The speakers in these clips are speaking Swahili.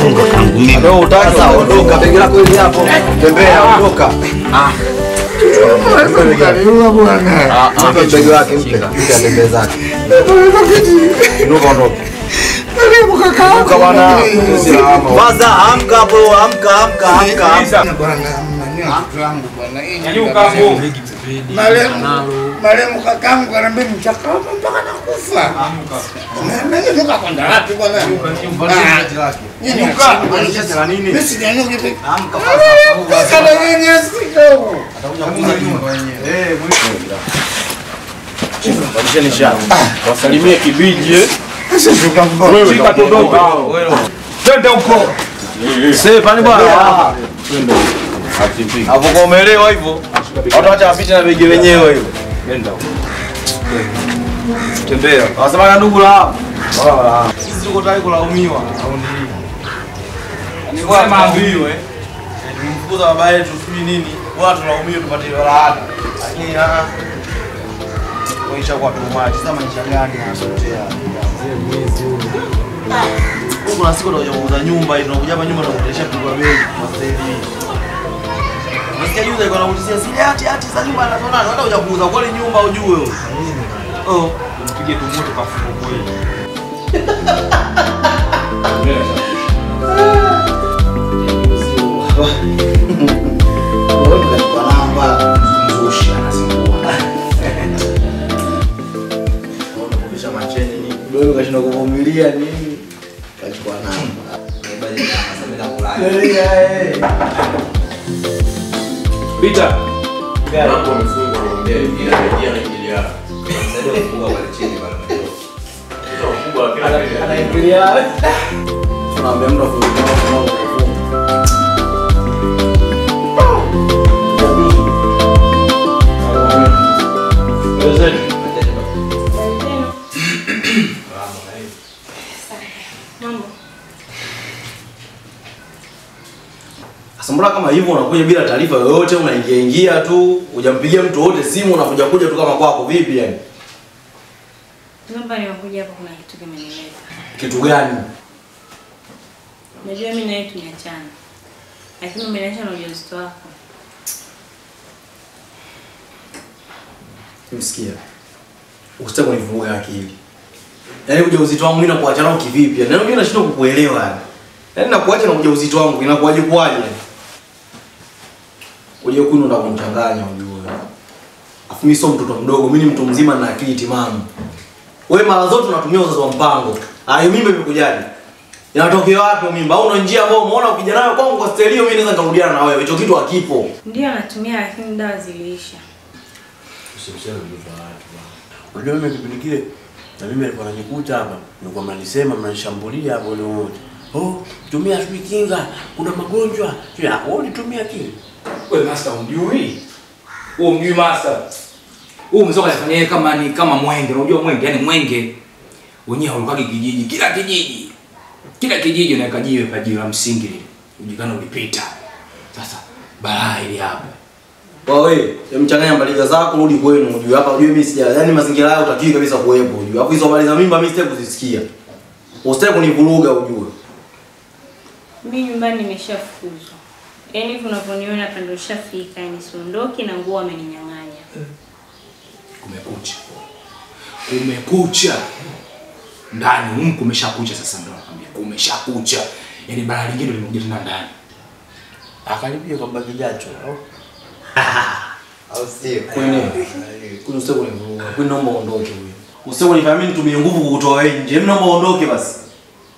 Chunga kwangu mimi. Ndio utaanza ondoka begi lako hili hapo. Tembea ondoka. Karibu bwana. Begi lake mpe atembee zake. Inuka ondoka. Karibu kaka. Uka bwana. Kwanza amka bro, amka. Bwana mnania wangu bwana. Nyanyuka hapo. Maremu kakangu anambia mchakato mpaka nakufa. Nyanyuka kwenda wapi bwana? Nyanyuka. Unacheza nini? Mimi sinyanyuki vipi? Amka kwanza. Kana yenyewe sikao. Atakuja kuuza nyumba yenyewe. Badilisheni shamba. Wasalimie kibiji. Sasa shuka mbona. Shika tondoka. Twende huko. Sasa pani bwana. Twende. Hapo kwa umeelewa hivyo? Watu acha wapite na begi wenyewe hivyo. Nenda huko. Tembea. Wasema na ndugu la hapo. Sisi tuko tayari kulaumiwa au nini? Ni kwa maambiwe. Tumfukuza baba yetu sijui nini. Watu tulaumiwe tupate laana. Lakini maisha kwa tumaji. Sasa maisha gani yanasotea? Kuna siku ndio kuuza nyumba hizo, unakuja hapa nyumba tunakuletea kwa bei kwa hivi. Nasikia yule alikuwa anaulizia zile hati za nyumba anaona hata uja kuuza kwa ile nyumba ujue wewe. Oh, mpige tumoto kafuko kweli. Wewe kwa namba mzushi anazingua. Kuvisha macheni ni wewe kashinda kuvumilia nini? Kachukua namba. Bali kama kulala. Pita. Gari hapo mfungo anaongea ila anaingia na ingilia. Sasa kufungua pale chini bana. Ndio kufungua kila kitu. Anaingilia. Tunaambia mtu afungue kama Mbona kama hivyo unakuja bila taarifa yoyote, unaingia tu, hujampigia mtu wote simu, unakuja tu kama kwako vipi yani? Naomba nimekuja hapa kuna kitu kimenileta. Kitu gani? Najua mimi na yeye tumeachana. Lakini umeniacha na ujauzito wako. Msikia. Usitaka kunivuruga akili. Yaani ujauzito wangu mimi nakuacha nao kivipi? Yaani mimi nashindwa kukuelewa yani. Yaani nakuacha na ujauzito wangu inakuaje kwaje? Uje kwenu ndo kumchanganya unjue. Afu mimi sio mtoto mdogo, mimi ni mtu mzima na akili timamu. Wewe mara zote unatumia uzazi wa mpango. Hayo mimba imekujaje? Inatokea wapi mimba? Au una njia ambayo umeona ukija nayo kwangu kwa stereo mimi naweza nikarudiana na wewe. Hicho kitu hakipo. Ndio natumia lakini dawa ziliisha. Usichana mtoto watu bwana. Unajua mimi kipindi kile na mimi alikuwa ananikuta hapa, nilikuwa mnanisema mnanishambulia hapo ni wote. Oh, tumia sui kinga, kuna magonjwa. Sio hapo nitumia kile. Wewe master unjui? Wewe unjui master? Wewe mzoka anafanya kama ni kama mwenge, unajua mwenge, yani mwenge wenyewe haukagi kijiji, kila kijiji unaweka jiwe pa jiwe la msingi lile. Ujikana ulipita. Sasa balaa ile hapa. Wewe, mchanganya mbaliza zako rudi kwenu unjue hapa unjue mimi sija. Yaani mazingira hayo utakiwi kabisa kuwepo unjue. Hapo hizo habari za mimba mimi sitaki kuzisikia. Usitaki kunivuruga unjue. Mimi nyumbani nimeshafukuzwa. Yaani hivi unavyoniona hapa ndio shafika, yani siondoki na nguo ameninyang'anya. Kumekucha. Ndani kumeshakucha sasa ndio nakwambia. Kumeshakucha. Yaani bara lingine limekuja tena ndani. Akaribia kwa bagi jacho. Au sio? Kwani usitaki kunivuruga. Kwani naomba uondoke wewe. Usitaki kunifahamia nitumie nguvu kukutoa wewe nje. Mimi naomba uondoke basi.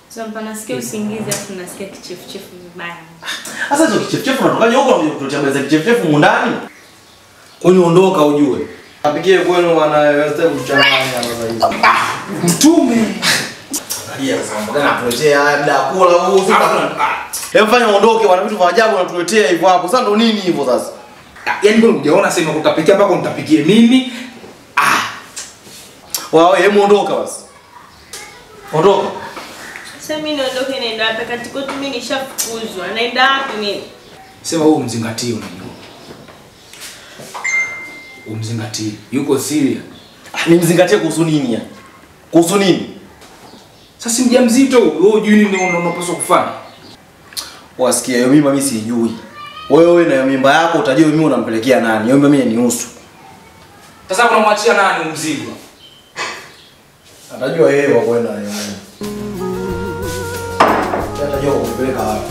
Sasa mpaka nasikia usingizi afu nasikia kichefuchefu vibaya. Sasa hizo kichefuchefu unatokaje huko unakuja kutoa habari za kichefuchefu huko ndani? Kwani ondoka ujue. Apigie kwenu wanaweza kuchanganya sasa hivi. Mtume. Angalia sasa mbona anatuletea haya bila kula huu sasa. Hebu fanya uondoke wana vitu vya ajabu unatuletea hivyo hapo. Sasa ndo nini hivyo sasa? Yaani mbona hujaona sema kutapikia mpaka nitapikie mimi? Wao hebu ondoka basi. Ondoka. Sasa mimi niondoke naenda wapi? Katika tu mimi nishafukuzwa. Naenda wapi mimi? Sema wewe umzingatie unajua. Umzingatie. Yuko serious. Nimzingatie kuhusu nini ya? Kuhusu nini? Sasa mjamzito wewe hujui nini unapaswa kufanya? Wasikia hiyo mimba mimi sijui. Wewe na mimba yako utajua mimi unampelekea nani? Hiyo mimba mimi nihusu. Sasa unamwachia nani mzigo? Atajua yeye wa kwenda yeye. Atajua kupeleka wapi.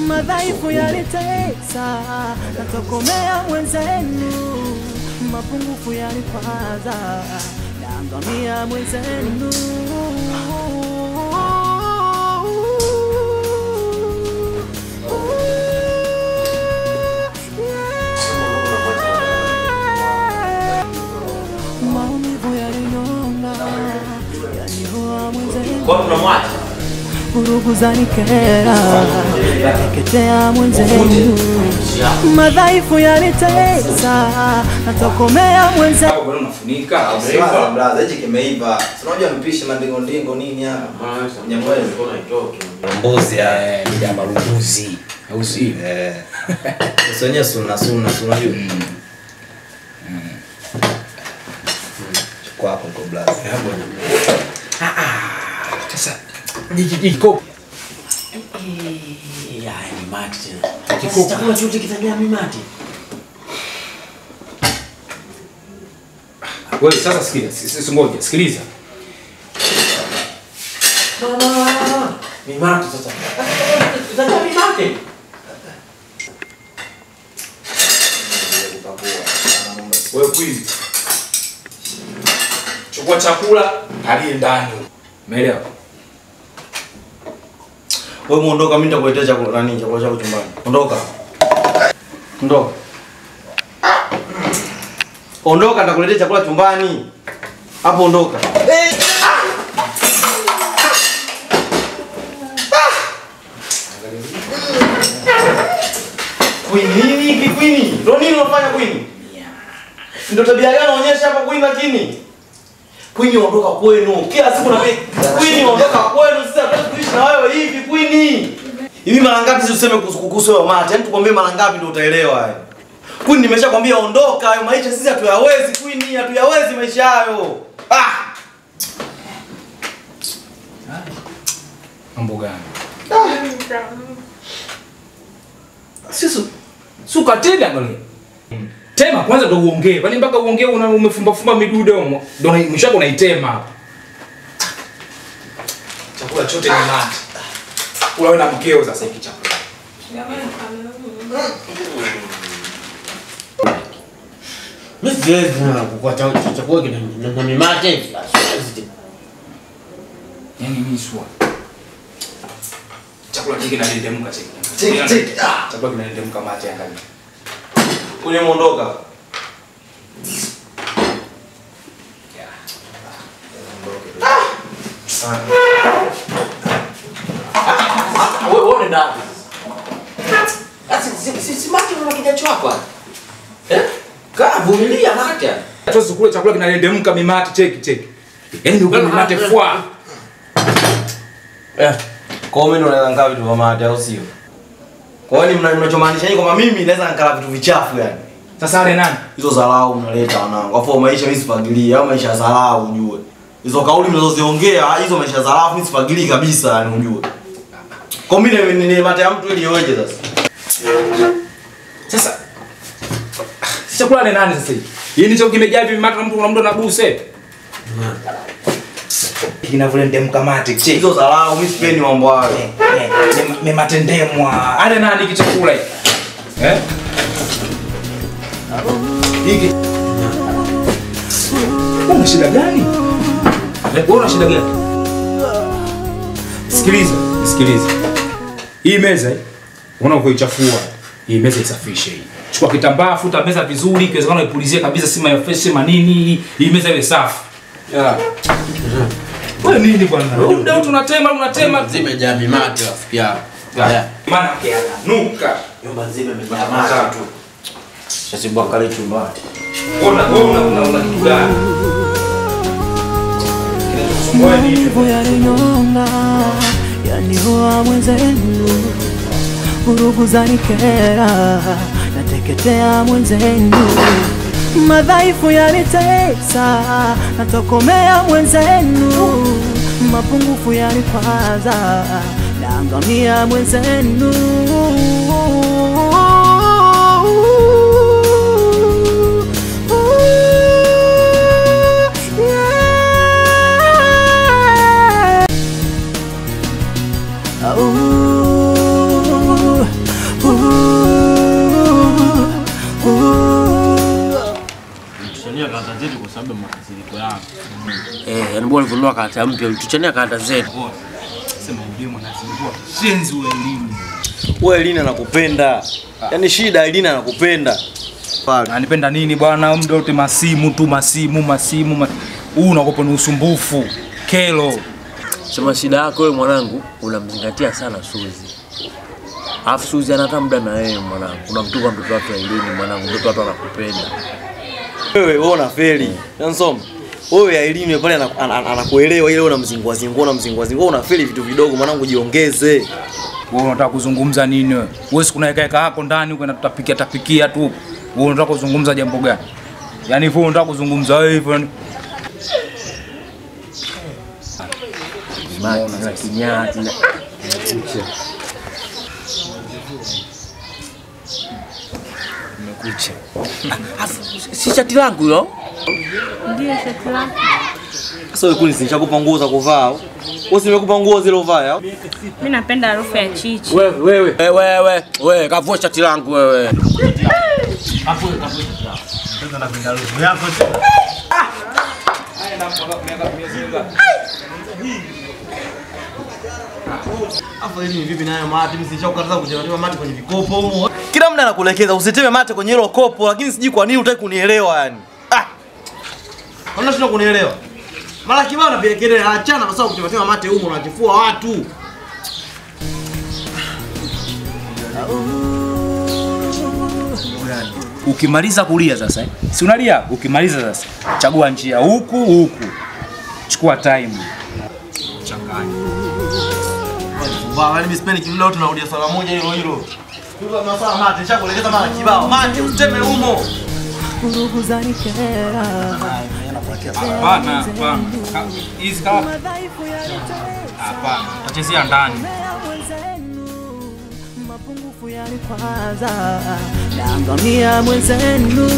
Madhaifu yalitesa, natokomea mwenzenu. Mapungufu yalikwaza, naangamia mwenzenu. Maumivu yalinyonga, yaniua mwenzenu. Kwa tunamwacha. Vurugu zanikera, nateketea mwenzenu. Madhaifu yalitesa, natokomea mwenzenu. Hapo bado unafunika. Sasa blaza hichi kimeiva. Unajua mpishi mandingo ndingo nini hapa? Nyamwezi mbona itoke? Mbuzi Ni jamba mbuzi. Au si? Usonye suna unajua. Kwa hapo kwa blaza. Sasa jiko Ya ni mati tena. Chakula chote kitajaa mimati. wewe sasa ngoja sikiliza. Mimati sasa. Kitajaa mimati. Wewe please. Chukua chakula aliye ndani. Umeelewa? Wewe muondoka, mimi nitakuletea chakula nani chakula chako chumbani. Ondoka. Ondoka. Ondoka, nitakuletea chakula chumbani. Hapo ondoka. Queen nini Queen? Ndio nini unafanya Queen? Ndio tabia gani unaonyesha hapa Queen lakini? Queen ondoka kwenu. Kila siku na Queen ondoka kwenu, sisi hatutaki kuishi na wewe hivi Queen. Hivi mara ngapi sisi useme kuhusu wewe mate? Yaani tukwambie mara ngapi ndio utaelewa hayo. Queen nimeshakwambia ondoka, hayo maisha sisi hatuyawezi Queen, hatuyawezi maisha hayo. Mambo gani? Sisi suka tena ngoni. Tema kwanza ndo uongee. Kwani mpaka uongee umefumba fumba midude huko. Ndo mshako unaitema hapa. Chakula chote ni mati. Kula wewe na mkeo sasa hiki chakula. Mimi siwezi kwa chakula kina mimati. Yaani mimi swa. Chakula hiki kinadendemka cheki. Chakula kinadendemka mate angalia. Ule muondoka. Wewe ndani. Si mati unakuja chapa. Kaa vumilia mate. Hatuwezi kula chakula kinadendemka mimate cheki. Yaani ndio mimate fwa. Kwa hiyo mimi naweza ngaa vitu vya mate au sio? Kwa hiyo mnachomaanisha ni kwamba mimi naweza nikala vitu vichafu yani. Sasa ale nani? Hizo dharau mnaleta wanangu. Afu maisha mimi sifagilia, au maisha ya dharau ujue. Hizo kauli mnazoziongea, hizo maisha ya dharau mimi sifagilii kabisa yani ujue. Kwa mimi ni mate ya mtu ili iweje sasa? Sasa chakula ale nani sasa hivi? Hii ndicho kimejaa hivi mate na mtu anabuse. Kinavulendemka mate cheki. Hizo dharau mimi sipendi mambo hayo. Ni matendemwa. Ale nani kichakula hiki? Hiki. Una shida gani? Wewe una shida gani? Sikiliza. Hii meza unakoichafua. Hii meza isafishe hii. Chukua kitambaa, futa meza vizuri, kiwezekana ipulizie kabisa sima ya fresh manini. Hii meza iwe safi. Wewe nini bwana? Muda unatema. Zimejaa mimati rafiki yako. Maana yake ananuka. Nyumba nzima imejaa mati tu. Sasa mbakale chumbani. Una kitu gani? Maumivu yalinyonga, yaniua mwenzenu. Vurugu zanikera, nateketea mwenzenu. madhaifu yanitesa, natokomea mwenzenu, mapungufu yanikwaza, naangamia mwenzenu. Tuchania kata zetu kwa sababu makasiriko yako. Yaani bora kununua kata mpya, tuchania kata zetu. Sema elimu na zingua. Shenzi wa elimu. Wewe Elina anakupenda. Yaani shida Elina anakupenda. Ananipenda nini bwana? Muda wote masimu tu, masimu. Huu unakopa ni usumbufu. Kelo. Sema shida yako wewe mwanangu, unamzingatia sana Suzi. Alafu Suzi anataka muda na wewe mwanangu. Unamtupa mtoto wako elimu mwanangu, mtoto wako anakupenda. Wewe unafeli. Yansoma. Wewe ya elimu pale anakuelewa ile unamzingua unafeli vitu vidogo mwanangu, jiongeze. Wewe unataka kuzungumza nini wewe? Wewe sikuna eka yako ndani huko na tutapikia tu. Wewe unataka kuzungumza jambo gani? Yaani wewe unataka kuzungumza wewe hivyo. Maana na kinyati na Nimekucha. si shati langu hilo. Ndio shati lako. Sasa wewe kuni nishakupa nguo za kuvaa. Wewe nimekupa nguo zile uvaa. Mimi napenda harufu ya chichi. Wewe kavua shati langu wewe. Hapo kavua shati langu. Sasa napenda harufu yako. Haya nampa miaka 100. Hapo hili ni vipi nayo mate? Mimi sishakukataza kuchemsha mate kwenye vikopo huko. Kila mtu anakuelekeza usiteme mate kwenye hilo kopo, lakini sijui kwa nini hutaki kunielewa yani. Unashindwa kunielewa. Mara kibao unapelekea achana kwa sababu kuchemsha mate huko unachafua watu. Ukimaliza kulia sasa, si unalia? Ukimaliza sasa, chagua njia huku. Chukua time. Changanya. Baba, mimi sipendi kimlo tunarudia swala moja hilo. Kwa masuala mate, nishakuelekeza mara kibao. Mate usiteme humo. Vurugu zanikera. Hapana. Hizi kama hapana. Tachezea ndani. Mapungufu yanikwaza, naangamia mwenzenu.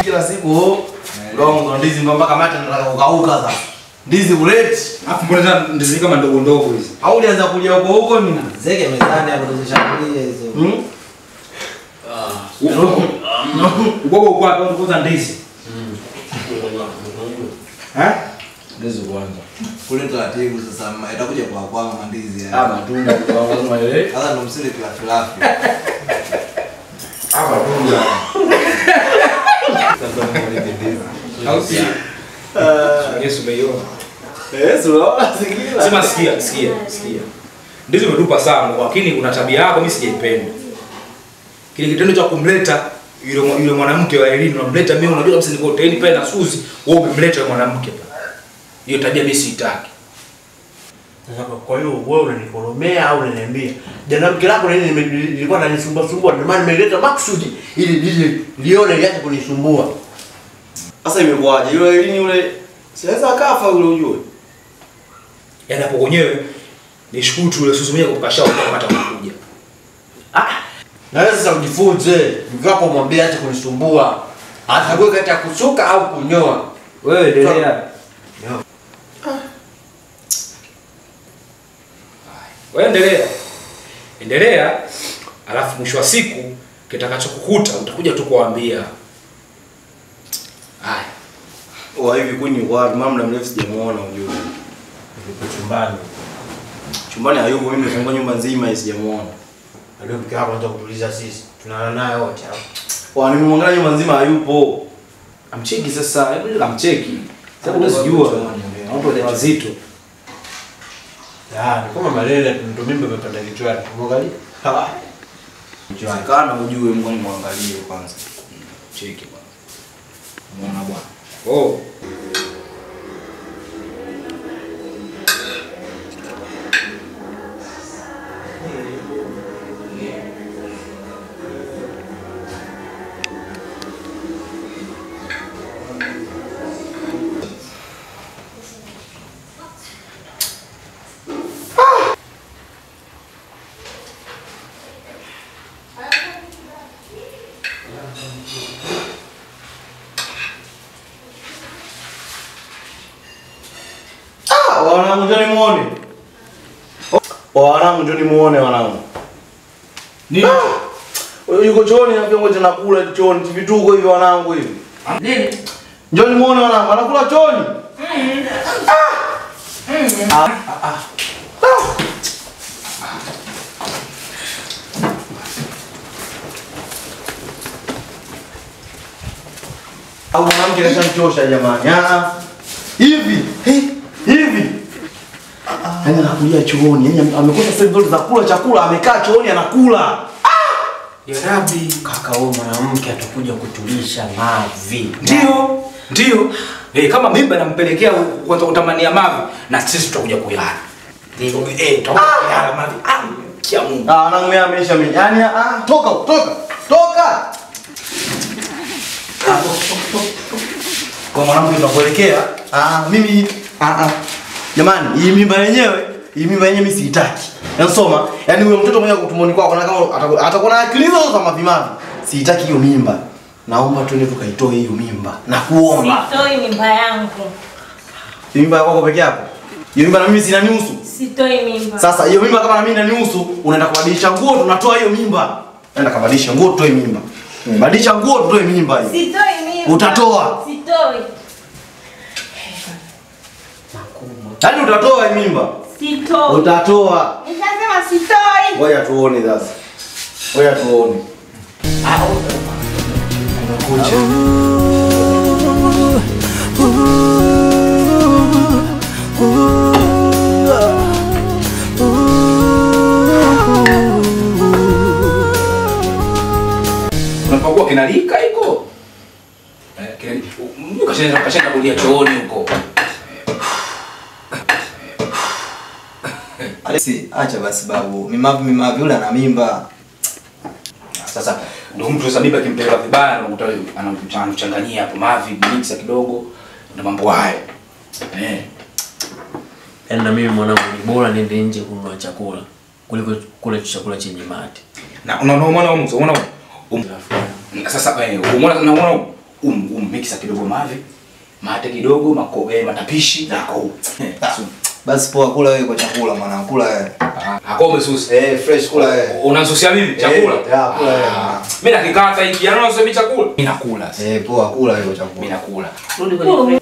Kila siku longo ndizi mpaka mate nataka kukauka sasa. Ndizi uleti. Alafu mbona ndizi kama ndogo hizi? Au ulianza kulia huko mimi? Zege mezani hapo tunashambulia hizo. Ugogo kwa hapo kuuza ndizi. Ndizi kwanza. Kule taratibu sasa itakuja kwa mandizi ya. Matunda kwa lazima ile. Sasa ndo msile kilafilafi. Matunda. Sasa mwanalete ndizi. Au si? Yesu meyo. Sikila. Sema sikia. Ndizi umetupa sana, lakini kuna tabia yako mimi sijaipenda. Kile kitendo cha kumleta yule mwanamke wa Elini, unamleta mimi, unajua kabisa niko hoteli pale na Suzi, wewe umemleta yule mwanamke. Hiyo tabia mimi siitaki. Sasa kwa hiyo wewe unanikoromea au unaniambia jana mke lako nini nilikuwa nanisumbua ndio maana nimeleta maksudi ili lione liache kunisumbua. Sasa imekuaje? Yule Elini yule siweza akafa yule ujue. Yaani hapo wenyewe ni shukuru tu yule Suzi mwenyewe kupasha kupata kuja. Na wewe sasa ujifunze, mke wako mwambie acha kunisumbua. Atakuwa kati ya kusuka au kunyoa. Wewe endelea. Wewe endelea. Alafu mwisho wa siku kitakachokukuta utakuja tu kuambia. Haya. Hivi kuni wapi? Mama mrefu sijamuona ujue. Yuko chumbani. Chumbani hayupo, mimi nimefungua nyumba nzima sijamuona. Ndio mke wako anataka kutuliza sisi. Tunalala naye wote hapo. Kwa nini nimwangalia nyumba nzima hayupo? Amcheki sasa, hebu amcheki. Sababu unasijua watu wale wazito. Ni kama malaria ndio mimba imepanda kichwani. Muangalie. Kana ujue mwangalie kwanza. Cheki bwana. Muona bwana. wanangu njoni muone. Wanangu njoni muone wanangu. Nini? Yuko chooni na viongo tena kula chooni vituko hivi wanangu hivi. Nini? Njoni muone wanangu, anakula chooni. Au mwanamke anachosha jamani. Hivi, hivi. Yaani anakulia chooni, yaani amekosa sehemu zote za kula chakula, amekaa chooni anakula. Ya Rabbi, Kaka wewe mwanamke atakuja kutulisha mavi. Ndio. Kama mimba nampelekea kwanza kutamania mavi na sisi tutakuja kuyala. Tutakuja kuyala mavi. Kia Mungu. Na ng'ombe ameisha mimi. Yaani toka. Kwa mwanamke tunakuelekea. Mimi jamani, hii mimba yenyewe mimi siitaki. Nasoma, yaani huyo mtoto mwenye kutumoni kwako na kama atakuwa na akili hizo za mavimavi. Siitaki hiyo mimba. Naomba tuende tukaitoe hiyo mimba. Nakuomba. Sitoi mimba yangu. Mimba yako peke yako. Hiyo mimba na mimi sinanihusu. Sitoi mimba. Sasa hiyo mimba kama na mimi inanihusu, unaenda kubadilisha nguo tunatoa hiyo mimba. Naenda kubadilisha nguo tutoe mimba. Badilisha nguo tutoe mimba hiyo. Sitoi mimba. Utatoa. Sitoi. Yaani utatoa hiyo mimba. Sitoi. Utatoa. Nikasema sitoi. Ngoja tuone sasa. Ngoja tuone. Unapokuwa kinalika iko. Kashaenda kulia chooni huko. Alisi, acha basi babu. Mimavi yule ana mimba. Sasa ndio mtu sasa mimba kimpeleka vibaya unakuta anamchanganyia hapo mavi mixa kidogo na mambo hayo. Yaani na mimi mwanangu ni bora niende nje kununua chakula kuliko kula chakula chenye mate. Na unaona sasa unaona mixa kidogo mavi, mate kidogo, matapishi na Basi poa, kula wewe kwa chakula mwana, kula wewe. Akome susi. Fresh kula wewe. Unasusia mimi chakula? Kula wewe. Mimi nakikata hiki, anaona mimi chakula. Mimi nakula. Poa, kula wewe kwa chakula. Mimi nakula. Rudi kwenye.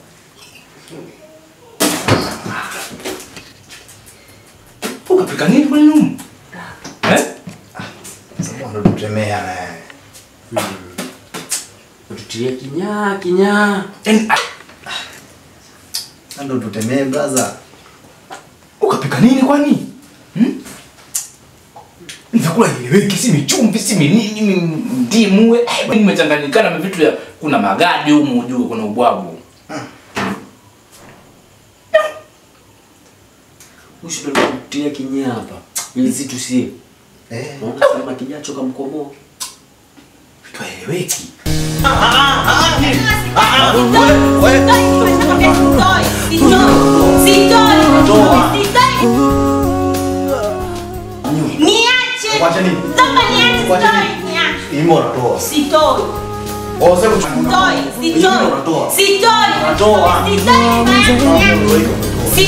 Ukapika nini kule nyuma? Sasa ndo tutemea na yeye. Ututie kinya. Ndo tutemee brother. Ukapika nini kwani? Vyakula hivi si michumvi, si nini, ndimu, nimechanganyikana na vitu ya kuna magadi huko juu, kuna ubwabu. Mwisho ndo kutia kinya hapa. Ili zitu si. Kama kijacho kamkomoa. Tueleweki. Niache. Wacha nini? Sasa niache. Wacha Sitoi. nini? Niache. Imo unatoa. Sitoi. Sema Sitoi. unatoa. Sitoi. Unatoa. Sitoi. Unatoa. Sitoi. Sitoi.